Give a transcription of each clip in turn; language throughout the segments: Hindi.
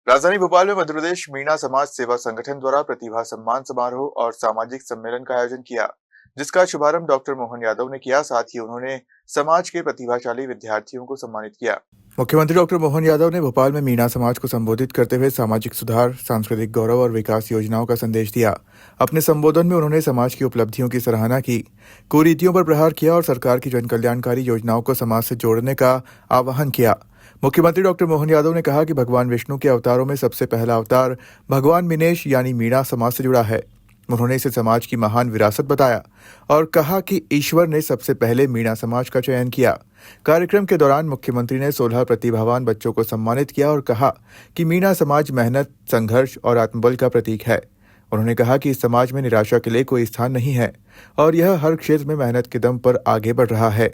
राजधानी भोपाल में मध्य प्रदेश मीणा समाज सेवा संगठन द्वारा प्रतिभा सम्मान समारोह और सामाजिक सम्मेलन का आयोजन किया, जिसका शुभारंभ डॉक्टर मोहन यादव ने किया। साथ ही उन्होंने समाज के प्रतिभाशाली विद्यार्थियों को सम्मानित किया। मुख्यमंत्री डॉक्टर मोहन यादव ने भोपाल में मीणा समाज को संबोधित करते हुए सामाजिक सुधार, सांस्कृतिक गौरव और विकास योजनाओं का संदेश दिया। अपने संबोधन में उन्होंने समाज की उपलब्धियों की सराहना की, कुरीतियों पर प्रहार किया और सरकार की जन कल्याणकारी योजनाओं को समाज से जोड़ने का आह्वान किया। मुख्यमंत्री डॉक्टर मोहन यादव ने कहा कि भगवान विष्णु के अवतारों में सबसे पहला अवतार भगवान मीनेश यानी मीणा समाज से जुड़ा है। उन्होंने इसे समाज की महान विरासत बताया और कहा कि ईश्वर ने सबसे पहले मीणा समाज का चयन किया। कार्यक्रम के दौरान मुख्यमंत्री ने 16 प्रतिभावान बच्चों को सम्मानित किया और कहा कि मीणा समाज मेहनत, संघर्ष और आत्मबल का प्रतीक है। उन्होंने कहा कि इस समाज में निराशा के लिए कोई स्थान नहीं है और यह हर क्षेत्र में मेहनत के दम पर आगे बढ़ रहा है।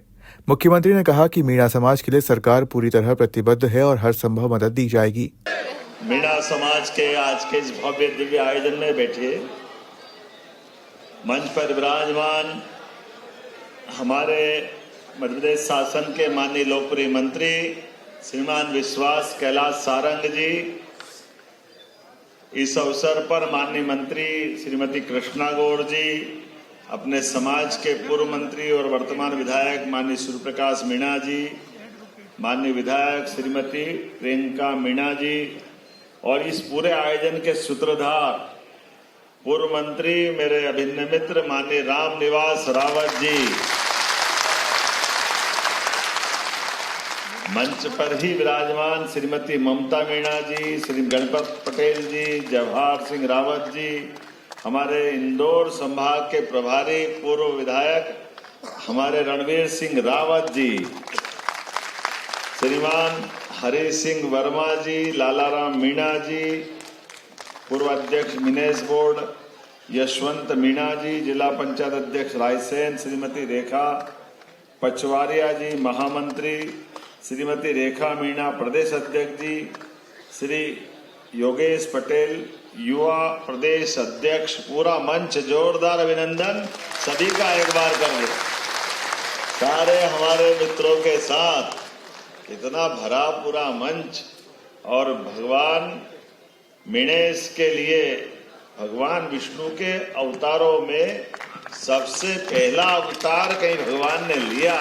मुख्यमंत्री ने कहा कि मीणा समाज के लिए सरकार पूरी तरह प्रतिबद्ध है और हर संभव मदद दी जाएगी। मीणा समाज के आज के इस भव्य दिव्य आयोजन में बैठे मंच पर विराजमान हमारे मध्य प्रदेश शासन के माननीय लोकप्रिय मंत्री श्रीमान विश्वास कैलाश सारंग जी, इस अवसर पर माननीय मंत्री श्रीमती कृष्णा गौड़ जी, अपने समाज के पूर्व मंत्री और वर्तमान विधायक माननीय सूर्य प्रकाश मीणा जी, माननीय विधायक श्रीमती प्रियंका मीणा जी और इस पूरे आयोजन के सूत्रधार पूर्व मंत्री मेरे अभिन्न मित्र माननीय राम निवास रावत जी, मंच पर ही विराजमान श्रीमती ममता मीणा जी, श्री गणपत पटेल जी, जवाहर सिंह रावत जी, हमारे इंदौर संभाग के प्रभारी पूर्व विधायक हमारे रणवीर सिंह रावत जी, श्रीमान हरि सिंह वर्मा जी, लालाराम मीणा जी, पूर्व अध्यक्ष मिनेश बोर्ड यशवंत मीणा जी, जिला पंचायत अध्यक्ष रायसेन श्रीमती रेखा पचवारिया जी, महामंत्री श्रीमती रेखा मीणा, प्रदेश अध्यक्ष जी श्री योगेश पटेल, युवा प्रदेश अध्यक्ष, पूरा मंच जोरदार अभिनंदन सभी का एक बार कर दे। सारे हमारे मित्रों के साथ इतना भरा पूरा मंच और भगवान मीणेश के लिए भगवान विष्णु के अवतारों में सबसे पहला अवतार कहीं भगवान ने लिया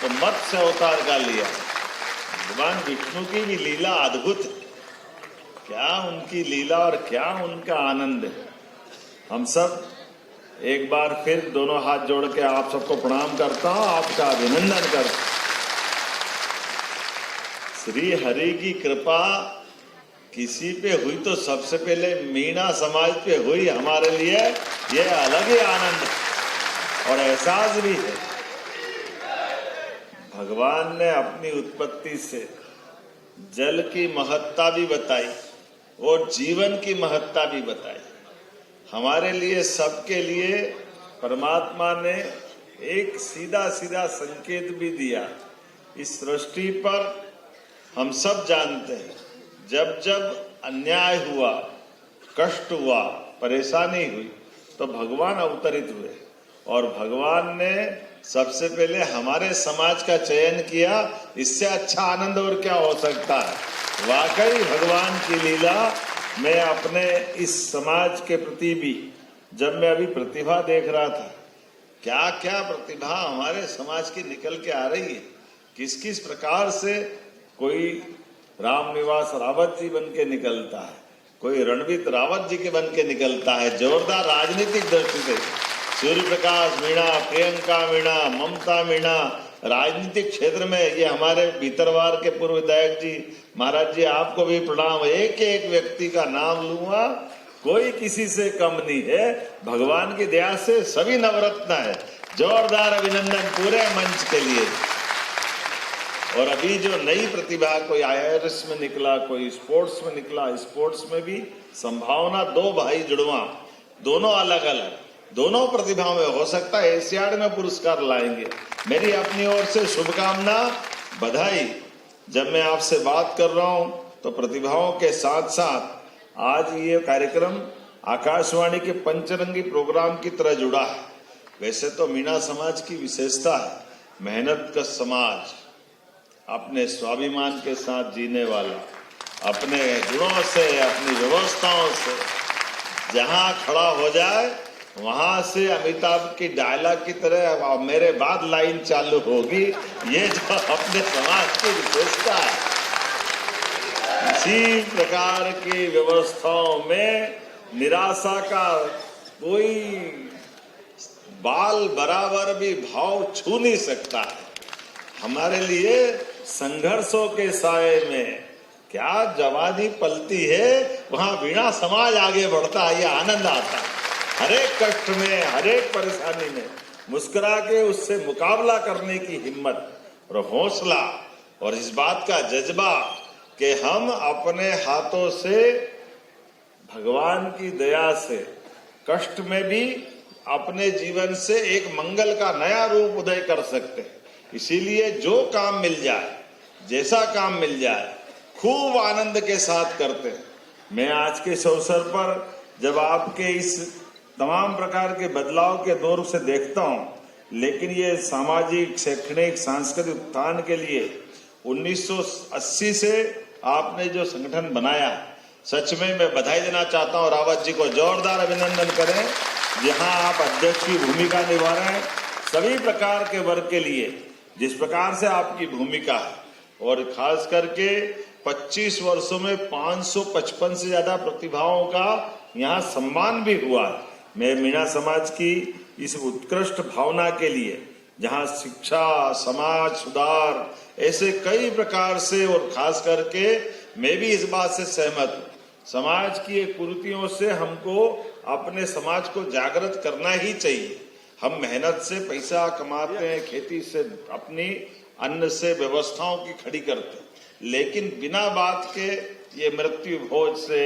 तो मत्स्य अवतार का लिया। भगवान विष्णु की भी लीला अद्भुत है, क्या उनकी लीला और क्या उनका आनंद है। हम सब एक बार फिर दोनों हाथ जोड़ के आप सबको प्रणाम करता हूं, आपका अभिनंदन करता हूं। श्री हरि की कृपा किसी पे हुई तो सबसे पहले मीणा समाज पे हुई। हमारे लिए यह अलग ही आनंद और एहसास भी है। भगवान ने अपनी उत्पत्ति से जल की महत्ता भी बताई और जीवन की महत्ता भी बताई। हमारे लिए, सबके लिए परमात्मा ने एक सीधा सीधा संकेत भी दिया। इस सृष्टि पर हम सब जानते हैं, जब जब अन्याय हुआ, कष्ट हुआ, परेशानी हुई तो भगवान अवतरित हुए और भगवान ने सबसे पहले हमारे समाज का चयन किया। इससे अच्छा आनंद और क्या हो सकता है। वाकई भगवान की लीला। मैं अपने इस समाज के प्रति भी, जब मैं अभी प्रतिभा देख रहा था, क्या क्या प्रतिभा हमारे समाज की निकल के आ रही है, किस किस प्रकार से कोई रामनिवास रावत जी बन के निकलता है, कोई रणवीर रावत जी के बन के निकलता है। जोरदार राजनीतिक दृष्टि से सूर्य प्रकाश मीणा, प्रियंका मीणा, ममता मीणा, राजनीतिक क्षेत्र में ये हमारे भीतरवार के पूर्व विधायक जी, महाराज जी आपको भी प्रणाम। एक एक व्यक्ति का नाम लूंगा, कोई किसी से कम नहीं है। भगवान की दया से सभी नवरत्न है। जोरदार अभिनंदन पूरे मंच के लिए। और अभी जो नई प्रतिभा, कोई IAS में निकला, कोई स्पोर्ट्स में निकला, स्पोर्ट्स में भी संभावना, दो भाई जुड़वा, दोनों अलग अलग, दोनों प्रतिभाओं में हो सकता है एशियाड में पुरस्कार लाएंगे। मेरी अपनी ओर से शुभकामना, बधाई। जब मैं आपसे बात कर रहा हूं तो प्रतिभाओं के साथ साथ आज ये कार्यक्रम आकाशवाणी के पंचरंगी प्रोग्राम की तरह जुड़ा है। वैसे तो मीणा समाज की विशेषता है मेहनत का समाज, अपने स्वाभिमान के साथ जीने वाला, अपने गुणों से, अपनी व्यवस्थाओं से जहां खड़ा हो जाए वहां से अमिताभ की डायलॉग की तरह मेरे बाद लाइन चालू होगी। ये जो अपने समाज की विशेषता है, इसी प्रकार की व्यवस्थाओं में निराशा का कोई बाल बराबर भी भाव छू नहीं सकता है। हमारे लिए संघर्षों के साए में क्या जवानी पलती है, वहां वीणा समाज आगे बढ़ता है, ये आनंद आता है। हर एक कष्ट में, हर एक परेशानी में मुस्कुरा के उससे मुकाबला करने की हिम्मत और हौसला और इस बात का जज्बा कि हम अपने हाथों से भगवान की दया से कष्ट में भी अपने जीवन से एक मंगल का नया रूप उदय कर सकते हैं। इसीलिए जो काम मिल जाए, जैसा काम मिल जाए, खूब आनंद के साथ करते हैं। मैं आज के इस अवसर पर जब आपके इस तमाम प्रकार के बदलाव के दौर से देखता हूं, लेकिन ये सामाजिक, शैक्षणिक, सांस्कृतिक उत्थान के लिए 1980 से आपने जो संगठन बनाया, सच में मैं बधाई देना चाहता हूं। रावत जी को जोरदार अभिनंदन करें। जहां आप अध्यक्ष की भूमिका निभा रहे हैं, सभी प्रकार के वर्ग के लिए जिस प्रकार से आपकी भूमिका है, और खास करके 25 वर्षों में 555 से ज्यादा प्रतिभाओं का यहाँ सम्मान भी हुआ। मैं मीणा समाज की इस उत्कृष्ट भावना के लिए, जहाँ शिक्षा, समाज सुधार, ऐसे कई प्रकार से, और खास करके मैं भी इस बात से सहमत हूँ, समाज की एक कुरीतियों से हमको अपने समाज को जागृत करना ही चाहिए। हम मेहनत से पैसा कमाते हैं, खेती से, अपनी अन्न से व्यवस्थाओं की खड़ी करते हैं, लेकिन बिना बात के ये मृत्यु भोज से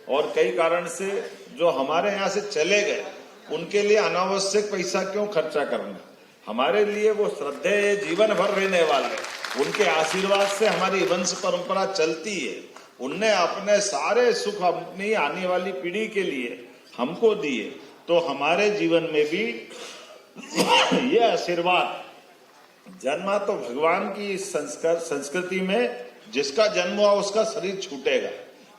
और कई कारण से जो हमारे यहाँ से चले गए, उनके लिए अनावश्यक पैसा क्यों खर्चा करना। हमारे लिए वो श्रद्धेय जीवन भर रहने वाले, उनके आशीर्वाद से हमारी वंश परंपरा चलती है। उनने अपने सारे सुख अपनी आने वाली पीढ़ी के लिए हमको दिए, तो हमारे जीवन में भी ये आशीर्वाद, जन्मा तो भगवान की इस संस्कृति में, जिसका जन्म हुआ उसका शरीर छूटेगा,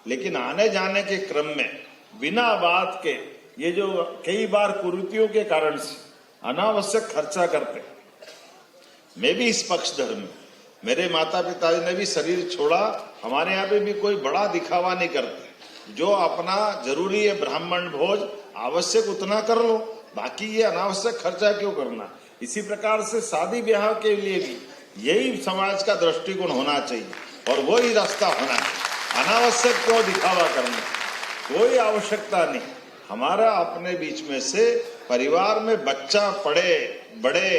लेकिन आने जाने के क्रम में बिना बात के ये जो कई बार कुरीतियों के कारण से अनावश्यक खर्चा करते, मैं भी इस पक्षधर में, मेरे माता पिता ने भी शरीर छोड़ा। हमारे यहाँ पे भी कोई बड़ा दिखावा नहीं करते, जो अपना जरूरी है ब्राह्मण भोज आवश्यक उतना कर लो, बाकी ये अनावश्यक खर्चा क्यों करना। इसी प्रकार से शादी ब्याह के लिए भी यही समाज का दृष्टिकोण होना चाहिए और वही रास्ता होना है। अनावश्यक क्यों दिखावा करना, कोई आवश्यकता नहीं। हमारा अपने बीच में से परिवार में बच्चा पढ़े बड़े,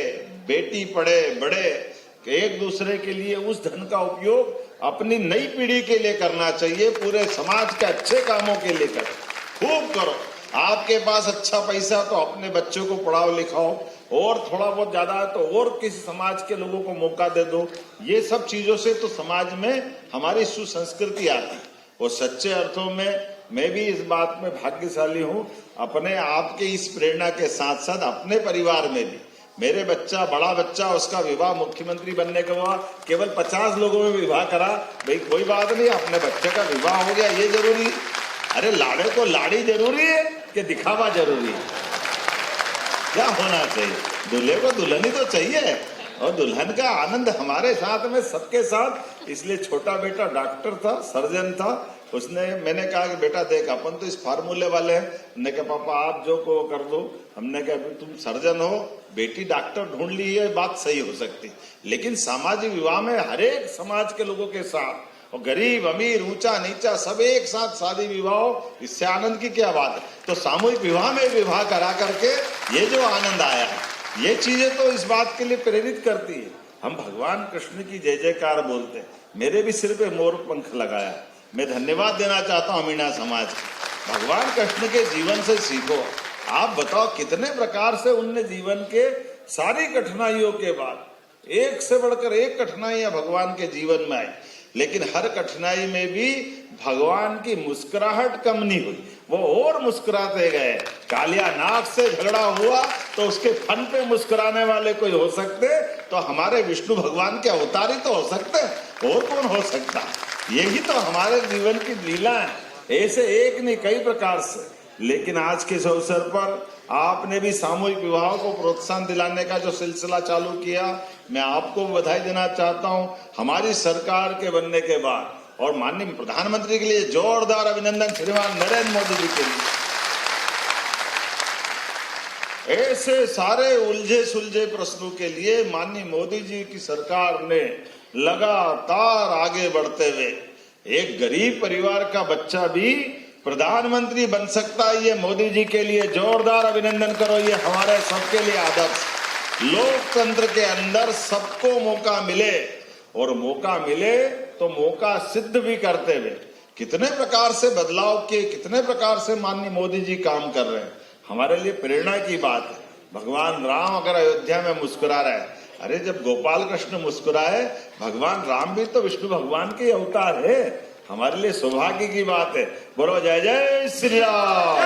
बेटी पढ़े बड़े, एक दूसरे के लिए उस धन का उपयोग अपनी नई पीढ़ी के लिए करना चाहिए, पूरे समाज के अच्छे कामों के लिए करो, खूब करो। आपके पास अच्छा पैसा तो अपने बच्चों को पढ़ाओ लिखाओ, और थोड़ा बहुत ज्यादा है तो और किसी समाज के लोगों को मौका दे दो। ये सब चीजों से तो समाज में हमारी सुसंस्कृति आती है। और सच्चे अर्थों में मैं भी इस बात में भाग्यशाली हूँ, अपने आपके इस प्रेरणा के साथ साथ अपने परिवार में भी मेरे बच्चा, बड़ा बच्चा, उसका विवाह मुख्यमंत्री बनने के बाद केवल 50 लोगों में विवाह करा। भाई कोई बात नहीं, अपने बच्चे का विवाह हो गया, ये जरूरी है। अरे लाड़े को लाड़ी जरूरी है कि दिखावा जरूरी है? क्या होना चाहिए, दूल्हे को दुल्हनी तो चाहिए, और दुल्हन का आनंद हमारे साथ में, सबके साथ। इसलिए छोटा बेटा डॉक्टर था, सर्जन था, उसने, मैंने कहा कि बेटा देख, अपन तो इस फार्मूले वाले हैं। हमने कहा पापा आप जो को कर दो। हमने कहा तुम सर्जन हो, बेटी डॉक्टर ढूंढ ली, है बात सही हो सकती, लेकिन सामाजिक विवाह में हर एक समाज के लोगों के साथ, और गरीब अमीर, ऊंचा नीचा, सब एक साथ शादी विवाह हो, इससे आनंद की क्या बात है। तो सामूहिक विवाह में विवाह करा करके ये जो आनंद आया है, ये चीजें तो इस बात के लिए प्रेरित करती है। हम भगवान कृष्ण की जय जयकार बोलते हैं। मेरे भी सिर पे मोर पंख लगाया। मैं धन्यवाद देना चाहता हूँ मीणा समाज को। भगवान कृष्ण के जीवन से सीखो। आप बताओ कितने प्रकार से उनने जीवन के सारी कठिनाइयों के बाद एक से बढ़कर एक कठिनाइयां भगवान के जीवन में आई, लेकिन हर कठिनाई में भी भगवान की मुस्कुराहट कम नहीं हुई, वो और मुस्कुराते गए। कालिया नाग से झगड़ा हुआ तो उसके फन पे मुस्कुराने वाले कोई हो सकते, तो हमारे विष्णु भगवान के अवतारी तो हो सकते, और कौन हो सकता। यही तो हमारे जीवन की लीला है, ऐसे एक नहीं कई प्रकार से। लेकिन आज के इस अवसर पर आपने भी सामूहिक विवाह को प्रोत्साहन दिलाने का जो सिलसिला चालू किया, मैं आपको बधाई देना चाहता हूं। हमारी सरकार के बनने के बाद और माननीय प्रधानमंत्री के लिए जोरदार अभिनंदन श्रीमान नरेंद्र मोदी जी के लिए। ऐसे सारे उलझे सुलझे प्रश्नों के लिए माननीय मोदी जी की सरकार ने लगातार आगे बढ़ते हुए एक गरीब परिवार का बच्चा भी प्रधानमंत्री बन सकता है, ये मोदी जी के लिए जोरदार अभिनंदन करो। ये हमारे सबके लिए आदर्श। लोकतंत्र के अंदर सबको मौका मिले और मौका मिले तो मौका सिद्ध भी करते हुए कितने प्रकार से बदलाव के, कितने प्रकार से माननीय मोदी जी काम कर रहे हैं, हमारे लिए प्रेरणा की बात है। भगवान राम अगर अयोध्या में मुस्कुरा रहे हैं, अरे जब गोपाल कृष्ण मुस्कुराए, भगवान राम भी तो विष्णु भगवान के अवतार है, हमारे लिए सौभाग्य की बात है। बोलो जय जय श्री राम।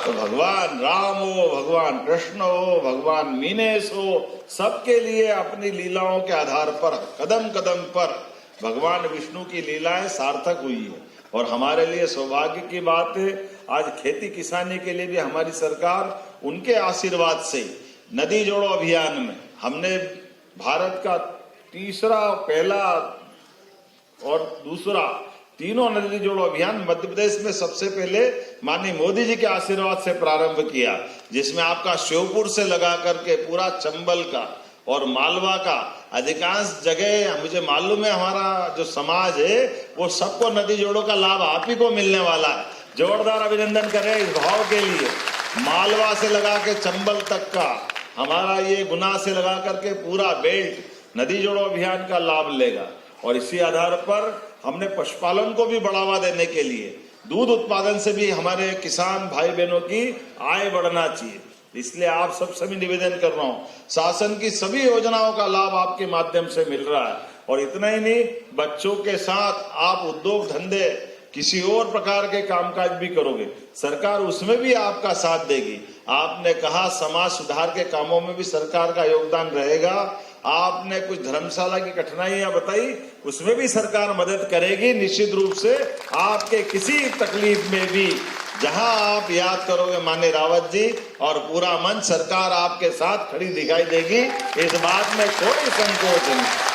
तो भगवान राम हो, भगवान कृष्ण हो, भगवान मीनेश हो, सबके लिए अपनी लीलाओं के आधार पर कदम कदम पर भगवान विष्णु की लीलाएं सार्थक हुई है और हमारे लिए सौभाग्य की बात है। आज खेती किसानी के लिए भी हमारी सरकार उनके आशीर्वाद से नदी जोड़ो अभियान में हमने भारत का तीसरा, पहला और दूसरा तीनों नदी जोड़ो अभियान मध्य प्रदेश में सबसे पहले माननीय मोदी जी के आशीर्वाद से प्रारंभ किया, जिसमें आपका श्योपुर से लगा करके पूरा चंबल का और मालवा का अधिकांश जगह मुझे मालूम है हमारा जो समाज है वो सबको नदी जोड़ो का लाभ आप ही को मिलने वाला है। जोरदार अभिनंदन करें इस भाव के लिए। मालवा से लगा के चंबल तक का हमारा ये गुना से लगा करके पूरा बेल्ट नदी जोड़ो अभियान का लाभ लेगा और इसी आधार पर हमने पशुपालन को भी बढ़ावा देने के लिए दूध उत्पादन से भी हमारे किसान भाई बहनों की आय बढ़ना चाहिए। इसलिए आप सबसे भी निवेदन कर रहा हूं, शासन की सभी योजनाओं का लाभ आपके माध्यम से मिल रहा है और इतना ही नहीं, बच्चों के साथ आप उद्योग धंधे किसी और प्रकार के कामकाज भी करोगे, सरकार उसमें भी आपका साथ देगी। आपने कहा समाज सुधार के कामों में भी सरकार का योगदान रहेगा। आपने कुछ धर्मशाला की कठिनाइयां बताई, उसमें भी सरकार मदद करेगी निश्चित रूप से। आपके किसी तकलीफ में भी जहां आप याद करोगे माननीय रावत जी और पूरा मंच, सरकार आपके साथ खड़ी दिखाई देगी, इस बात में कोई संकोच नहीं।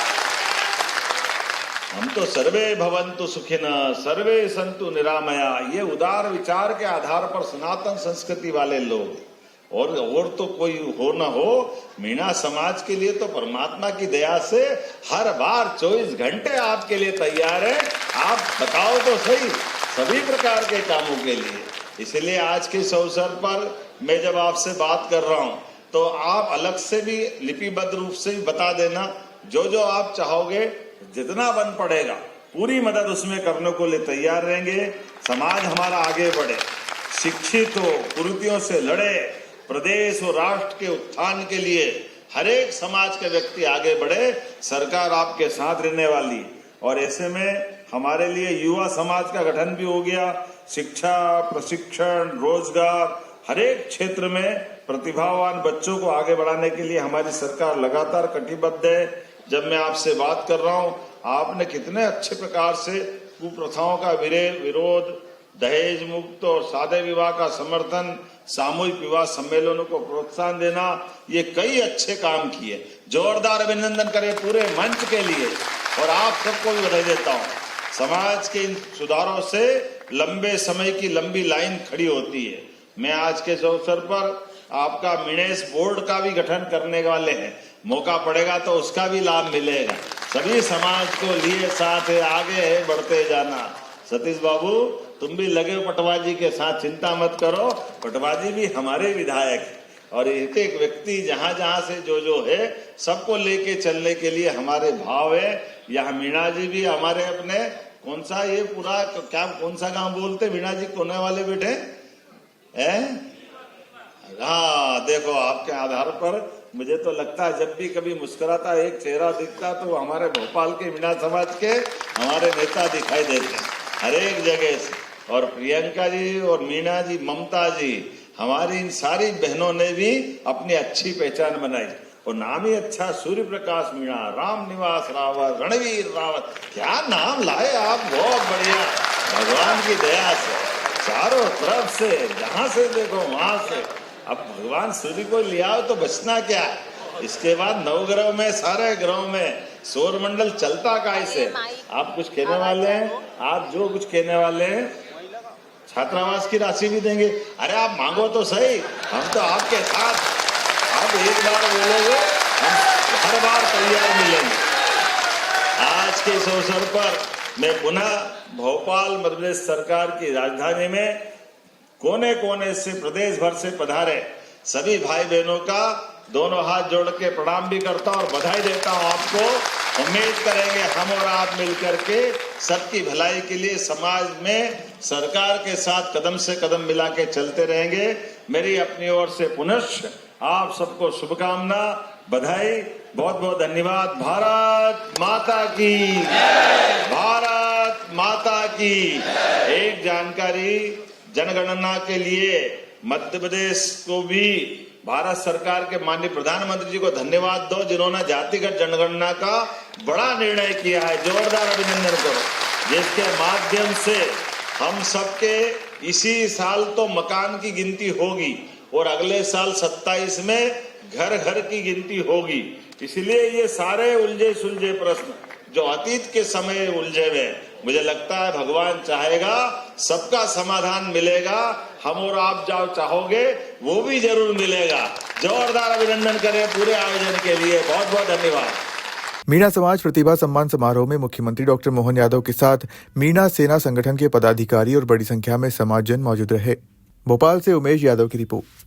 हम तो सर्वे भवन्तु सुखिनः सर्वे सन्तु निरामया, ये उदार विचार के आधार पर सनातन संस्कृति वाले लोग और तो कोई हो ना हो, मीणा समाज के लिए तो परमात्मा की दया से हर बार 24 घंटे आपके लिए तैयार है। आप बताओ तो सही, सभी प्रकार के कामों के लिए। इसलिए आज के इस अवसर पर मैं जब आपसे बात कर रहा हूं तो आप अलग से भी लिपिबद्ध रूप से भी बता देना, जो आप चाहोगे, जितना बन पड़ेगा पूरी मदद उसमें करने को लिए तैयार रहेंगे। समाज हमारा आगे बढ़े, शिक्षित हो, कुरीतियों से लड़े, प्रदेश और राष्ट्र के उत्थान के लिए हर एक समाज के व्यक्ति आगे बढ़े, सरकार आपके साथ रहने वाली। और ऐसे में हमारे लिए युवा समाज का गठन भी हो गया। शिक्षा, प्रशिक्षण, रोजगार, हर एक क्षेत्र में प्रतिभावान बच्चों को आगे बढ़ाने के लिए हमारी सरकार लगातार कटिबद्ध है। जब मैं आपसे बात कर रहा हूं, आपने कितने अच्छे प्रकार से कुप्रथाओं का विरोध, दहेज मुक्त और सादे विवाह का समर्थन, सामूहिक विवाह सम्मेलनों को प्रोत्साहन देना, ये कई अच्छे काम किए। जोरदार अभिनंदन करें पूरे मंच के लिए और आप सबको भी बधाई देता हूँ। समाज के इन सुधारों से लंबे समय की लंबी लाइन खड़ी होती है। मैं आज के इस अवसर पर आपका मीनेश बोर्ड का भी गठन करने वाले हैं, मौका पड़ेगा तो उसका भी लाभ मिलेगा। सभी समाज को लिए साथ है, आगे है, बढ़ते जाना। सतीश बाबू तुम भी लगे हो पटवा जी के साथ, चिंता मत करो, पटवा जी भी हमारे विधायक और एक एक व्यक्ति जहां जहां से जो है सबको लेके चलने के लिए हमारे भाव है। यहाँ मीणा जी भी हमारे अपने कौन सा ये पूरा क्या कौन सा गांव बोलते मीणा जी, कोने वाले बेटे हैं? हाँ देखो, आपके आधार पर मुझे तो लगता है जब भी कभी मुस्कुराता एक चेहरा दिखता तो हमारे भोपाल के मीणा समाज के हमारे नेता दिखाई देते हैं हर एक जगह से। और प्रियंका जी और मीणा जी, ममता जी, हमारी इन सारी बहनों ने भी अपनी अच्छी पहचान बनाई। वो नाम ही अच्छा, सूर्य प्रकाश मीणा, राम निवास रावत, रणवीर रावत, क्या नाम लाए आप, बहुत बढ़िया। भगवान की दया से चारों तरफ से, जहां से देखो वहां से, अब भगवान सूर्य को लिया हो तो बचना क्या है। इसके बाद नवग्रह में, सारे ग्रहों में सौरमंडल चलता कैसे। आप कुछ कहने वाले हैं, आप जो कुछ कहने वाले हैं, छात्रावास की राशि भी देंगे। अरे आप मांगो तो सही, हम तो आपके साथ, आप एक बार बोलोगे हम हर बार तैयार मिलेंगे। आज के इस अवसर पर मैं पुनः भोपाल मध्य प्रदेश सरकार की राजधानी में कोने कोने से, प्रदेश भर से पधारे सभी भाई बहनों का दोनों हाथ जोड़ के प्रणाम भी करता हूं और बधाई देता हूं आपको। उम्मीद करेंगे हम और आप मिलकर के सबकी भलाई के लिए समाज में सरकार के साथ कदम से कदम मिला के चलते रहेंगे। मेरी अपनी ओर से पुनश्च आप सबको शुभकामना, बधाई, बहुत बहुत धन्यवाद। भारत माता की, भारत माता की। एक जानकारी, जनगणना के लिए मध्य प्रदेश को भी भारत सरकार के माननीय प्रधानमंत्री जी को धन्यवाद दो, जिन्होंने जातिगत जनगणना का बड़ा निर्णय किया है। जोरदार अभिनंदन करो, जिसके माध्यम से हम सबके इसी साल तो मकान की गिनती होगी और अगले साल 27 में घर घर की गिनती होगी। इसलिए ये सारे उलझे सुलझे प्रश्न जो अतीत के समय उलझे हुए, मुझे लगता है भगवान चाहेगा सबका समाधान मिलेगा। हम और आप जो चाहोगे वो भी जरूर मिलेगा। जोरदार अभिनंदन करें पूरे आयोजन के लिए, बहुत बहुत धन्यवाद। मीणा समाज प्रतिभा सम्मान समारोह में मुख्यमंत्री डॉक्टर मोहन यादव के साथ मीणा सेना संगठन के पदाधिकारी और बड़ी संख्या में समाजजन मौजूद रहे। भोपाल से उमेश यादव की रिपोर्ट।